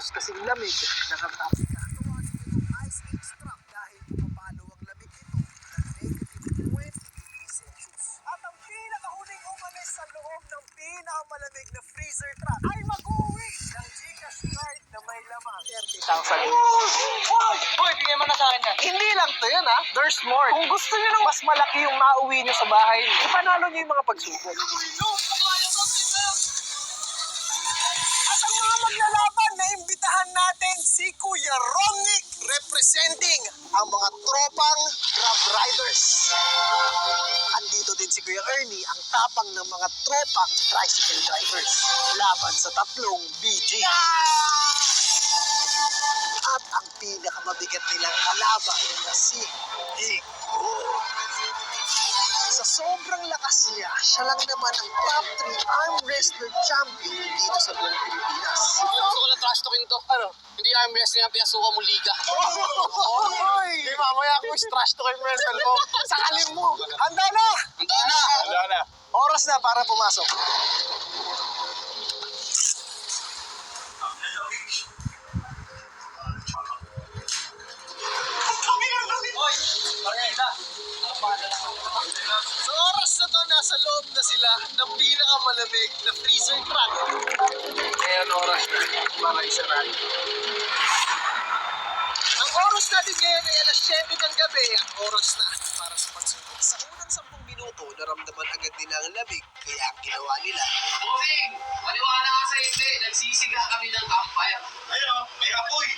Gatos kasing lamig, nakatabi ka. Tuwagin itong ice age trap dahil pumapalo ang lamig nito ng negative 20 degrees Celsius. At ang pinakahuling umalis sa loob ng pinakamalamig na freezer trap ay mag-uwi ng Gcash card na may lamang 30,000. Boy, bigyan mo na sa akin yan. Hindi lang to yun ha, there's more. Kung gusto nyo ng mas malaki yung mauwi nyo sa bahay nyo, ipanalo nyo yung mga pagsubok. At ang mga maglalaban na imbitahan natin si Kuya Romnick representing ang mga tropang Grab Riders. Andito din si Kuya Ernie, ang tapang ng mga tropang tricycle drivers. Laban sa tatlong BG. At ang pinakamabigat nilang kalaban na si Big Bull. Sa sobrang lakas niya, siya lang naman ang top 3 arm wrestler champion dito sa buong Pilipinas. Gusto ko na trash talking to. Ano? Hindi arm wrestling ang pinasuka mo liga. Oy! Di mamaya ako trash talk yung wrestle mo. Sakalim mo. Handa na! Handa na! Wala na. Oras na para pumasok. Hoy! Margarita! Sa oras na to, nasa loob na sila ng pinakamalamig na freezer truck. Ngayon oras na para isarali. Ang oras natin ngayon ay alas 7 ng gabi. Ang oras na para sa pagsubok. Sa unang 10 minuto, naramdaman agad nila ang lamig. Kaya ang ginawa nila, Bossing! Maniwala ka sa hindi. Nagsisiga kami ng campfire. Ayun, may apoy.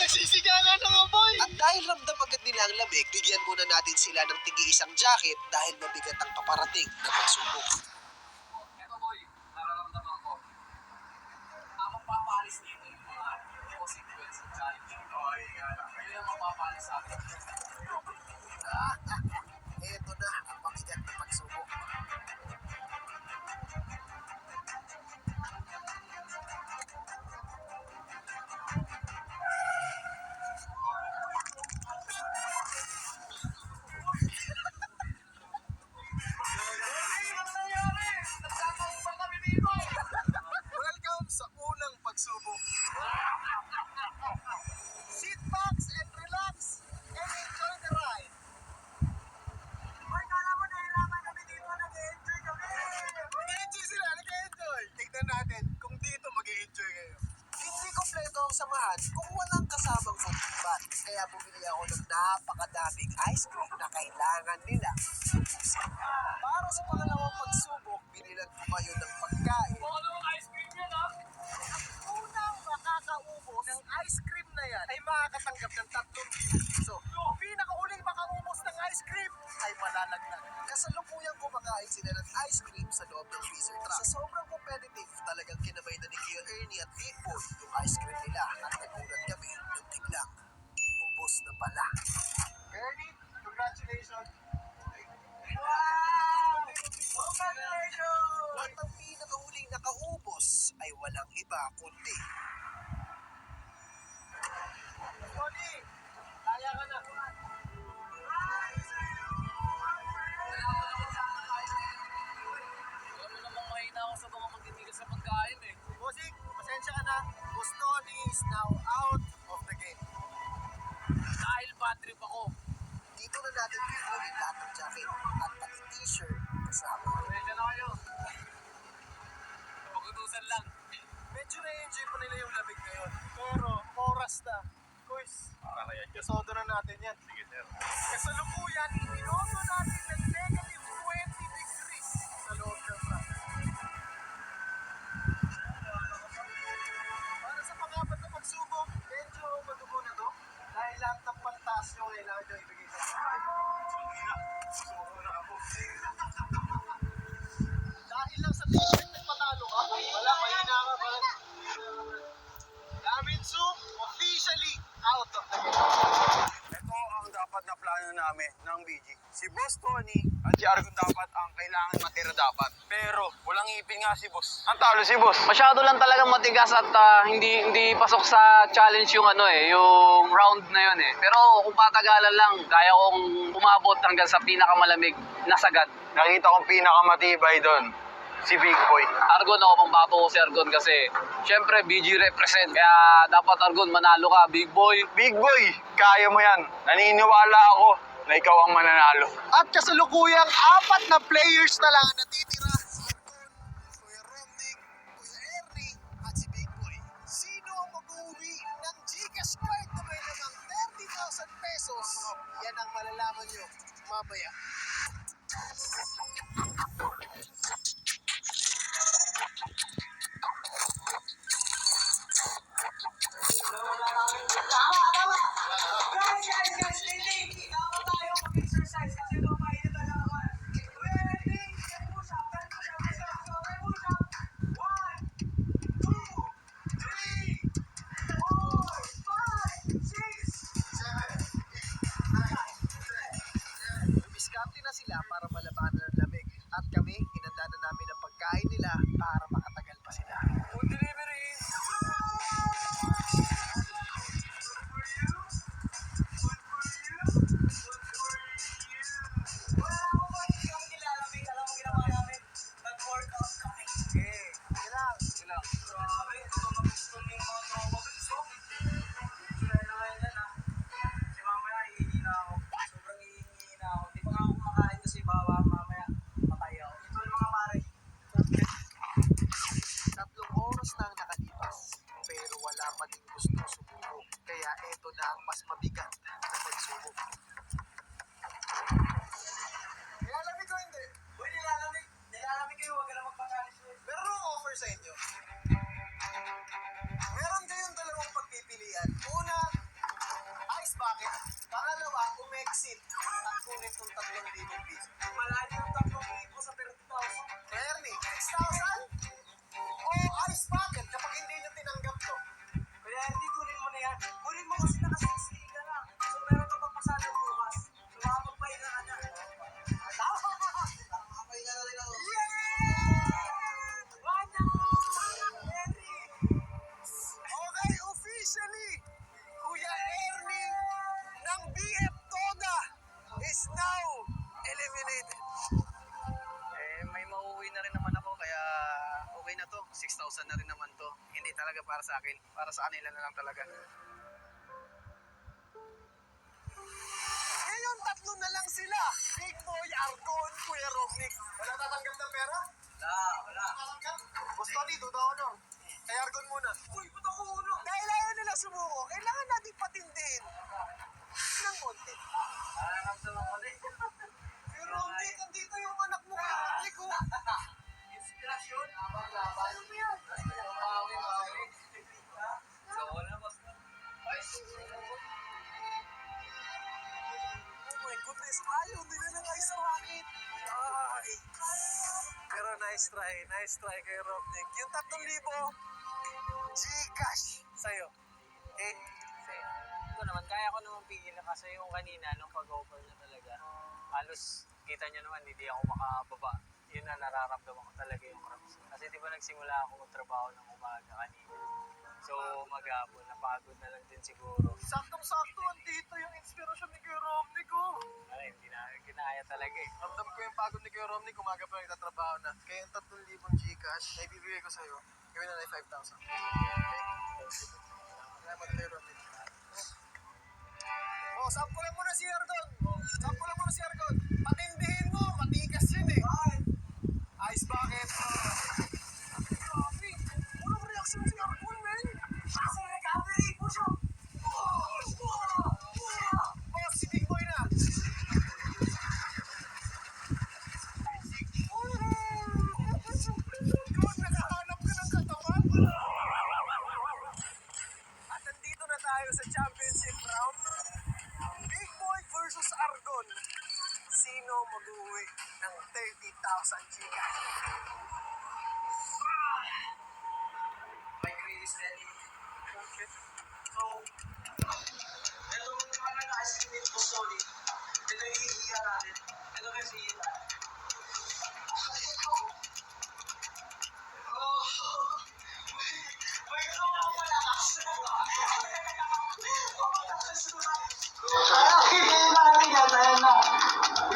nagsisiga nga ng apoy. At dahil ramdam agad nila ang lamig, bigyan muna natin sila ng tigi-isang jacket dahil mabigat ang paparating na pagsubok. Eto boy, nararamdaman ko. Ang magpapalis dito yung mga consequence ng challenge. Okay, nga. Yun ang magpapalis sa akin. Eto na ang mabigat na pagsubok. Welcome sa unang pagsubok. Sit back and relax and enjoy the ride. Hoy, kala mo nahirapan kami dito, nag-enjoy kami. Mag-enjoy sila, nag-enjoy. Tignan natin kung dito mag-enjoy kayo. Hindi kompleto ang samahan kung walang kasamang bumbat. Kaya bumili ako ng napakadaming ice cream na kailangan nila ubusin. Para sa pangalawang pagsubok, binilan ko kayo ng pagkain. Baka naman ice cream yan ha? Unang makakaubos ng ice cream na yan ay makakatanggap ng 3 piso. Pinakahuling makaubos ng ice cream ay malalaglag. Kasalukuyang kumakain sila ng ice cream sa loob ng freezer truck. Sa sobrang competitive, talagang kinabay na ni Kuya Ernie at Big Boy yung ice cream nila at nagulat kami nung biglang ubos na pala. Ernie, congratulations! Wow! Congratulations! At ang pinakahuling nakaubos ay walang iba kundi Tony! Kaya ka na! Alam mo namang mahina ako sa mga magtitigas sa pagkain eh. Bossing, pasensya ka na. Boss Tony is now out of the game. Dahil bad trip ako. Dito na natin pinulit lahat ng jacket at pati t-shirt kasama. Medyo na kayo. Pagutusan lang. Medyo na-enjoy pa nila yung lamig ngayon. Pero oras na. Kuys, kasodo na natin yan. Sige, sir. Kasalukuyan, inoto natin ng negative 20 degrees sa loob ng truck. Para sa pangapat na pagsubok, medyo madugo na to. Dahil lahat ng pantaas nyo kailangan nyo ibigay sa akin. Sumunod na ako. Dahil lang sa t-shirt nagpatalo ka, wala, mahina ka ba? Daminsu, officially out of the game. Ito ang dapat na plano namin ng BG. Si Boss Tony at si Argon dapat ang kailangan matira dapat. Pero walang ipin nga si Boss. Ang talo si Boss. Masyado lang talagang matigas at hindi pasok sa challenge yung yung round na yun eh. Pero kung patagalan lang, kaya kong umabot hanggang sa pinakamalamig na sagad. Nakita kong pinakamatibay doon. si Big Boy. Argon, ako pang bato ko si Argon kasi syempre BG represent. Kaya dapat Argon manalo ka, big boy. Big Boy, kaya mo yan. Naniniwala ako na ikaw ang mananalo. At kasalukuyang 4 na players na lang ang natitira. Si Argon, Kuya Romnick, Kuya Ernie, at si Big Boy. Sino ang mag-uwi ng Gcash card na may lamang 30,000 pesos? Yan ang malalaman nyo mamaya. Diskarte na sila para malabanan ng lamig. At kami, inanda na namin ang pagkain nila para makatagal pa sila. Food delivery! Tatlong oras na ang nakalipas, pero wala pa din gusto sumuko. Kaya eto na ang mas mabigat na pagsubok. Nilalamig ko hindi? Uy, nilalamig. Nilalamig kayo, huwag ka na magpakalis. Meron akong offer sa inyo. Meron kayong dalawang pagpipilian. Una, ice bucket. Pangalawa, umexit at kunin kong 3,000 piso. Malayo yung 3,000 sa 30,000. Ernie, 6,000? O ice bucket kapag hindi nyo tinanggap to. Kaya hindi kunin mo na yan. Kunin mo kasi naka-6 ka na. So meron ka pang pasada bukas. So makapagpahinga ka na. Makapagpahinga na rin ako. Okay, officially, Kuya Ernie ng BF Toda is now eliminated. May mauwi na rin naman ako kaya okay na to. 6,000 na rin naman to. Hindi talaga para sa akin. Para sa kanila na lang talaga. Ngayon, 3 na lang sila. Big Boy, Argon, Kuya Romnick. Wala tatanggap ng pera? Wala. Tatanggap? Gusto ni, duda ko nun. Kay Argon muna. Uy, ba't ako uno? Dahil ayaw nila sumuko, kailangan natin patindihin ng konti. Kuya Romnick, nandito yung anak mo, Kuya Romnick, oh. Inspirasyon, abang-laban. Ano yan? Bawi-bawi. So, wala mas na. Oh my goodness, ayaw nila ng ice bucket. Ay. Pero nice try kay Romnick. Yung 3,000, Gcash sa'yo. Okay? Ito naman, kaya ko naman pigil na kasi yung kanina, nung pag-over na talaga, halos kita nyo naman, hindi ako makababa. Yun na nararamdaman ko talaga yung cramps. Kasi di ba nagsimula ako magtrabaho ng umaga kanina. So maghapon, napagod na lang din siguro. Saktong-sakto, andito yung inspirasyon ni Kuya Romnick, oh. Ay, hindi na kinaya talaga eh. Ramdam ko yung pagod ni Kuya Romnick, umaga pa nagtatrabaho na. Kaya yung 3,000 Gcash, na ibibigay ko sa'yo, gawin na na 5,000. Okay? Salamat Kuya Romnick. Oh, sampulan mo na si Argon. Sampulan mo na si Argon. Patindihin mo, matikas yun eh. Ice bucket. Grabe. Walang reaction si Argon, man. Kasi recovery, push up. Oh, si Big Boy na. Argon, nakahanap ka ng katawan. At nandito na tayo sa championship round. Big Boy versus Argon. Sino mag-uwi ng 30,000 Gcash? My grade is steady. So, ito mga nag-ice cream ko, sorry. Ito yung hihiya natin. Ito kasi hihiya. May gusto mo ako malakas. Hindi natin yan na.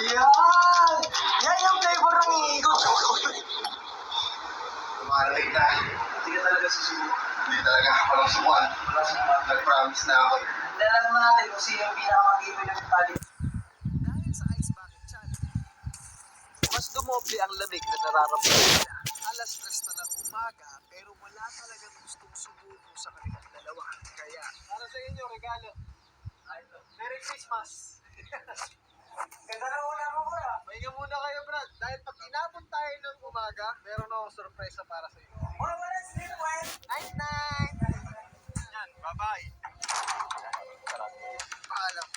Yan! Yan yung flavor ng iigot. akong subukan. Nag-promise na ako. Dalaman mo natin kung sino yung pinakamag-ibig ng mentality. Dahil sa Ice Bucket Challenge, mas dumoble ang lamig na nararamdaman nila. Alas 3 na ng umaga pero wala talagang gustong sumuko sa kanilang dalawa. Kaya, Para sa inyo, regalo. Merry Christmas! Ganda na una mo ko ah. Pahinga muna kayo, Brad. Dahil pag inabot tayo ng umaga, meron akong sorpresa para sa inyo. Muna mo na sleep, Wayne. Night-night! Yan, bye-bye. Paalam.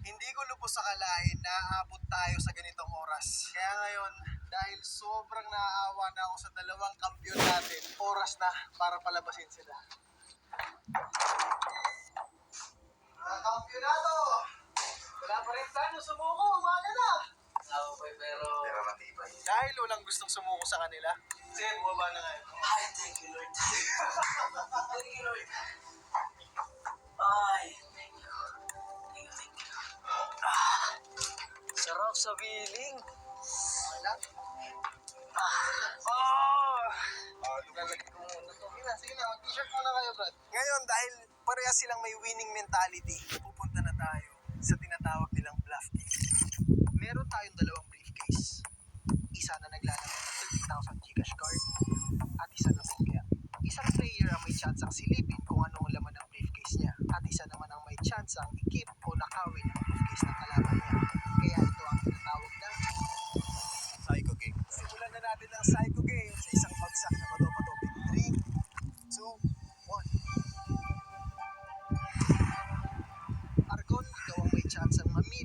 Hindi ko lubos akalain na aabot tayo sa ganitong oras. Kaya ngayon, dahil sobrang naaawa na ako sa dalawang kampiyon natin, oras na para palabasin sila. Mga kampyonato! Wala pa rin plano sumuko, umaga na! Pero matibay. Dahil walang gustong sumuko sa kanila, sige, bumaba na ngayon. Ay, thank you, Lord. Thank you, Lord. Ay, thank you. Thank you, thank you. Sarap sa feeling. Wala. Lalagay ko muna to. Sige na, mag-t-shirt muna kayo, Brad. Ngayon, dahil parehas silang may winning mentality, pupunta na tayo sa tinatawag nilang bluff game. meron tayong dalawang briefcase. Isa na naglalaman ng 30,000 Gcash card at isa na bokya. Isang player ang may chance ang silipin kung anong laman ng briefcase niya at isa naman ang may chance ang i-keep o nakawin ang briefcase ng kalaban niya.